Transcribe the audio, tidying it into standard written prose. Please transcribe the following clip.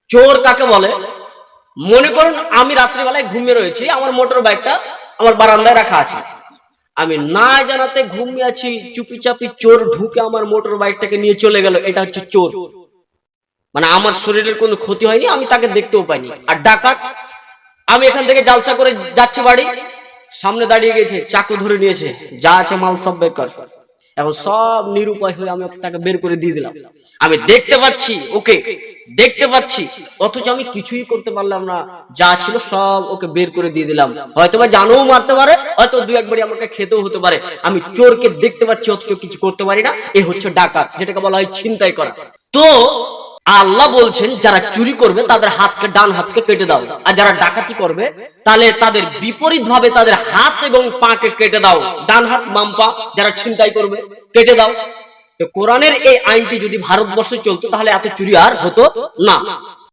চোর কাকে বলে? মনে করুন আমি রাত্রিবেলায় ঘুমিয়ে রয়েছি, আমার মোটর বাইকটা আমার বারান্দায় রাখা আছে, আমি না জানাতে ঘুমিয়ে আছি, চুপি চাপি চোর ঢুকে আমার মোটর বাইকটাকে নিয়ে চলে গেল, এটা হচ্ছে চোর। মানে আমার শরীরের কোনো ক্ষতি হয়নি, আমি তাকে দেখতেও পাইনি। আর ডাকাত, আমি এখান থেকে জালসা করে যাচ্ছি বাড়ি, সামনে দাঁড়িয়ে গেছে, চাকু ধরে নিয়েছে, যা আছে মাল সব বের কর। এখন সব নিরুপায় হয়ে আমি তাকে বের করে দিয়ে দিলাম। আমি দেখতে পাচ্ছি, ওকে দেখতে পাচ্ছি, অথচ আমি কিছুই করতে পারলাম না, যা ছিল সব ওকে বের করে দিয়ে দিলাম। হয়তো বা জানও মারতে পারে, হয়তো দু একবারই আমাকে খেতেও হতে পারে। আমি চোরকে দেখতে পাচ্ছি অথচ কিছু করতে পারি না, এ হচ্ছে ডাকাত, যেটাকে বলা হয় ছিনতাই করা। তো আল্লাহ বলছেন যারা চুরি করবে তাদের হাতকে, ডান হাতকে কেটে দাও, আর যারা ডাকাতি করবে তাহলে তাদের বিপরীত ভাবে তাদের হাত এবং পাকে কেটে দাও, ডান হাত বাম পা যারা ছিনতাই করবে কেটে দাও। তো কোরআনের এই আইনটি যদি ভারতবর্ষে চলতো তাহলে এত চুরি আর হতো না।